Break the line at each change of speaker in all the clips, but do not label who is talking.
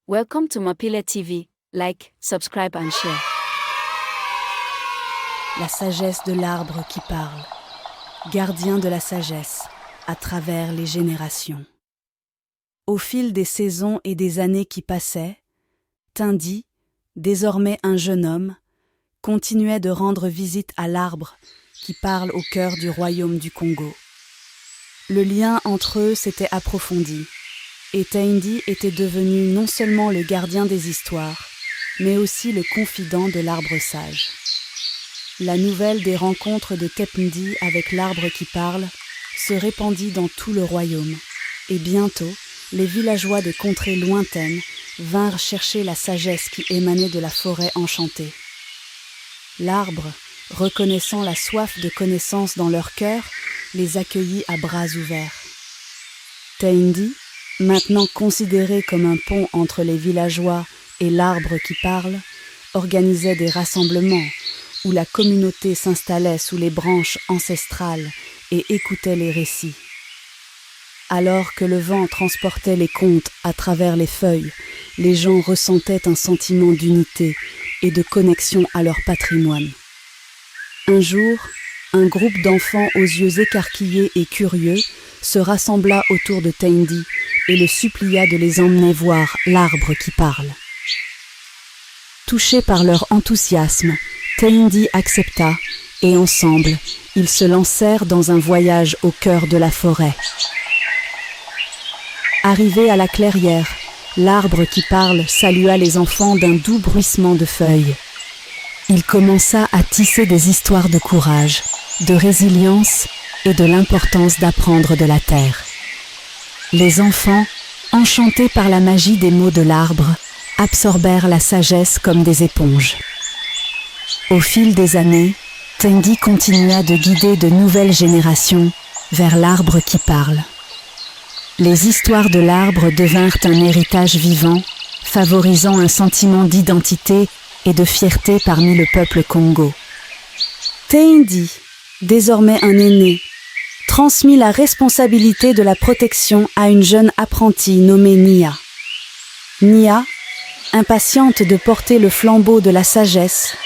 Welcome to Mapile TV. Like, subscribe and share.
La sagesse de l'arbre qui parle. Gardien de la sagesse, à travers les générations. Au fil des saisons et des années qui passaient, Tindi, désormais un jeune homme, continuait de rendre visite à l'arbre qui parle au cœur du royaume du Congo. Le lien entre eux s'était approfondi, et Tindi était devenu non seulement le gardien des histoires, mais aussi le confident de l'arbre sage. La nouvelle des rencontres de Tindi avec l'arbre qui parle se répandit dans tout le royaume, et bientôt, les villageois des contrées lointaines vinrent chercher la sagesse qui émanait de la forêt enchantée. L'arbre, reconnaissant la soif de connaissance dans leur cœur, les accueillit à bras ouverts. Tindi, maintenant considéré comme un pont entre les villageois et l'arbre qui parle, organisait des rassemblements où la communauté s'installait sous les branches ancestrales et écoutait les récits. Alors que le vent transportait les contes à travers les feuilles, les gens ressentaient un sentiment d'unité et de connexion à leur patrimoine. Un jour, un groupe d'enfants aux yeux écarquillés et curieux se rassembla autour de Tindi et le supplia de les emmener voir l'arbre qui parle. Touché par leur enthousiasme, Tindi accepta et ensemble, ils se lancèrent dans un voyage au cœur de la forêt. Arrivé à la clairière, l'arbre qui parle salua les enfants d'un doux bruissement de feuilles. Il commença à tisser des histoires de courage, de résilience et de l'importance d'apprendre de la terre. Les enfants, enchantés par la magie des mots de l'arbre, absorbèrent la sagesse comme des éponges. Au fil des années, Tindi continua de guider de nouvelles générations vers l'arbre qui parle. Les histoires de l'arbre devinrent un héritage vivant, favorisant un sentiment d'identité et de fierté parmi le peuple Congo. Tindi, désormais un aîné, transmit la responsabilité de la protection à une jeune apprentie nommée Nia. Nia, impatiente de porter le flambeau de la sagesse,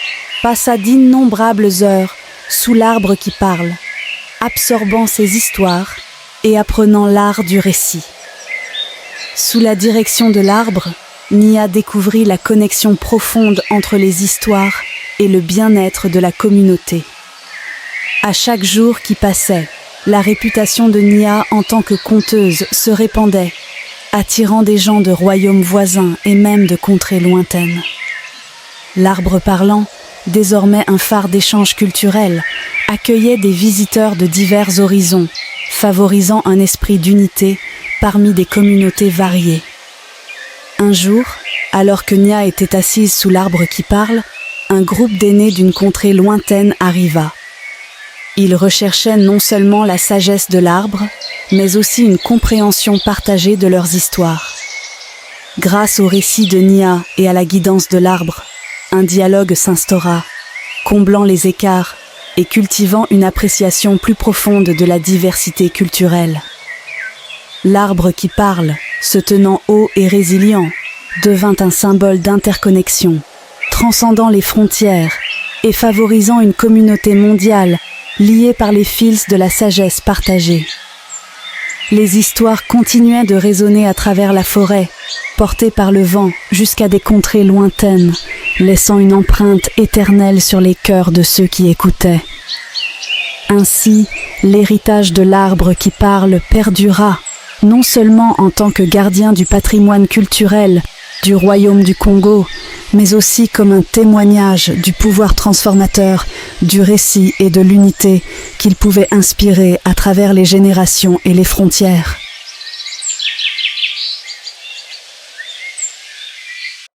passa d'innombrables heures sous l'arbre qui parle, absorbant ses histoires et apprenant l'art du récit. Sous la direction de l'arbre, Nia découvrit la connexion profonde entre les histoires et le bien-être de la communauté. À chaque jour qui passait, la réputation de Nia en tant que conteuse se répandait, attirant des gens de royaumes voisins et même de contrées lointaines. L'arbre parlant, désormais un phare d'échange culturel, accueillait des visiteurs de divers horizons, favorisant un esprit d'unité parmi des communautés variées. Un jour, alors que Nia était assise sous l'arbre qui parle, un groupe d'aînés d'une contrée lointaine arriva. Ils recherchaient non seulement la sagesse de l'arbre, mais aussi une compréhension partagée de leurs histoires. Grâce au récit de Nia et à la guidance de l'arbre, un dialogue s'instaura, comblant les écarts et cultivant une appréciation plus profonde de la diversité culturelle. L'arbre qui parle, se tenant haut et résilient, devint un symbole d'interconnexion, transcendant les frontières et favorisant une communauté mondiale liée par les fils de la sagesse partagée. Les histoires continuaient de résonner à travers la forêt, portées par le vent jusqu'à des contrées lointaines, laissant une empreinte éternelle sur les cœurs de ceux qui écoutaient. Ainsi, l'héritage de l'arbre qui parle perdura, non seulement en tant que gardien du patrimoine culturel du royaume du Congo, mais aussi comme un témoignage du pouvoir transformateur, du récit et de l'unité qu'il pouvait inspirer à travers les générations et les frontières.